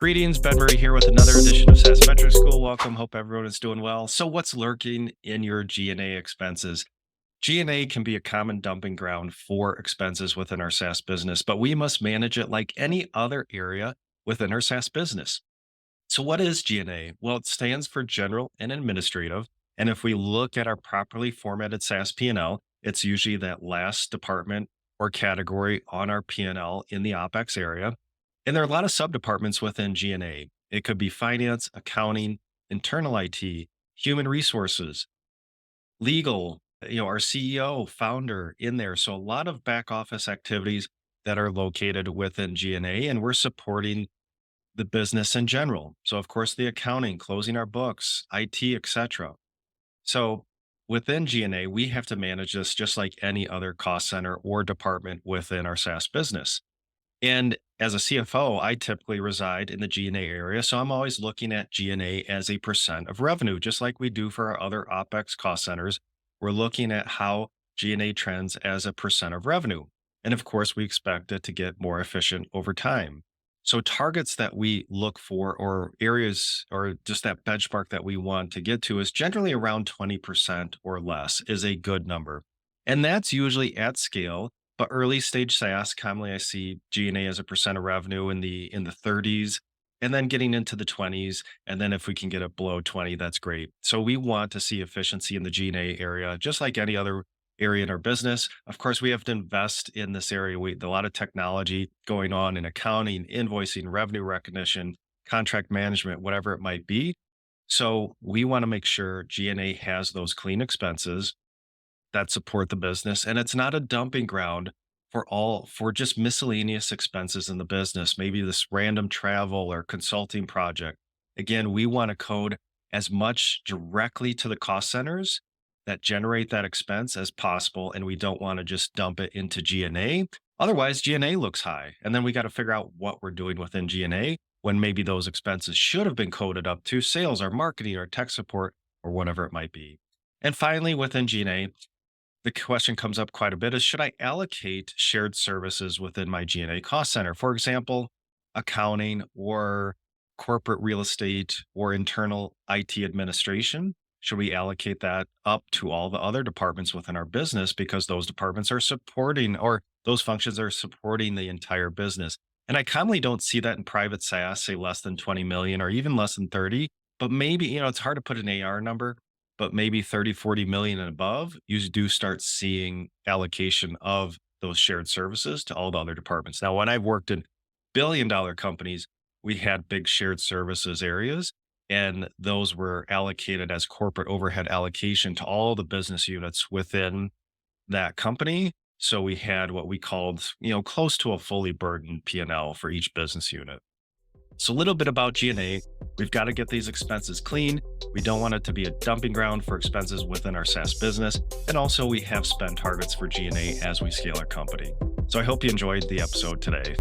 Greetings, Ben Murray here with another edition of SaaS Metrics School. Welcome. Hope everyone is doing well. So, what's lurking in your G&A expenses? G&A can be a common dumping ground for expenses within our SaaS business, but we must manage it like any other area within our SaaS business. So, what is G&A? Well, it stands for General and Administrative. And if we look at our properly formatted SaaS P&L, it's usually that last department or category on our P&L in the OpEx area. And there are a lot of subdepartments within G&A. It could be finance, accounting, internal IT, human resources, legal, our CEO, founder in there. So a lot of back office activities that are located within G&A, and we're supporting the business in general. So of course the accounting, closing our books, IT, etc. So within G&A, we have to manage this just like any other cost center or department within our SaaS business. And as a CFO, I typically reside in the G&A area. So I'm always looking at G&A as a percent of revenue, just like we do for our other OpEx cost centers. We're looking at how G&A trends as a percent of revenue. And of course, we expect it to get more efficient over time. So targets that we look for or areas or just that benchmark that we want to get to is generally around 20% or less is a good number. And that's usually at scale, but early stage SaaS, commonly I see G&A as a percent of revenue in the 30s, and then getting into the 20s. And then if we can get it below 20, that's great. So we want to see efficiency in the G&A area, just like any other area in our business. Of course, we have to invest in this area. A lot of technology going on in accounting, invoicing, revenue recognition, contract management, whatever it might be. So we want to make sure G&A has those clean expenses that support the business, and it's not a dumping ground for just miscellaneous expenses in the business, maybe this random travel or consulting project. Again, we want to code as much directly to the cost centers that generate that expense as possible, and we don't want to just dump it into G&A. Otherwise, G&A looks high, and then we got to figure out what we're doing within G&A when maybe those expenses should have been coded up to sales or marketing or tech support or whatever it might be. And finally, within G&A, the question comes up quite a bit is, should I allocate shared services within my G&A cost center? For example, accounting or corporate real estate or internal IT administration. Should we allocate that up to all the other departments within our business because those departments are supporting or those functions are supporting the entire business? And I commonly don't see that in private SaaS, say less than 20 million or even less than 30, but maybe, it's hard to put an AR number, but maybe 30, 40 million and above, you do start seeing allocation of those shared services to all the other departments. Now, when I've worked in billion-dollar companies, we had big shared services areas, and those were allocated as corporate overhead allocation to all the business units within that company. So we had what we called, close to a fully burdened P&L for each business unit. So a little bit about G&A. We've got to get these expenses clean. We don't want it to be a dumping ground for expenses within our SaaS business. And also we have spend targets for G&A as we scale our company. So I hope you enjoyed the episode today.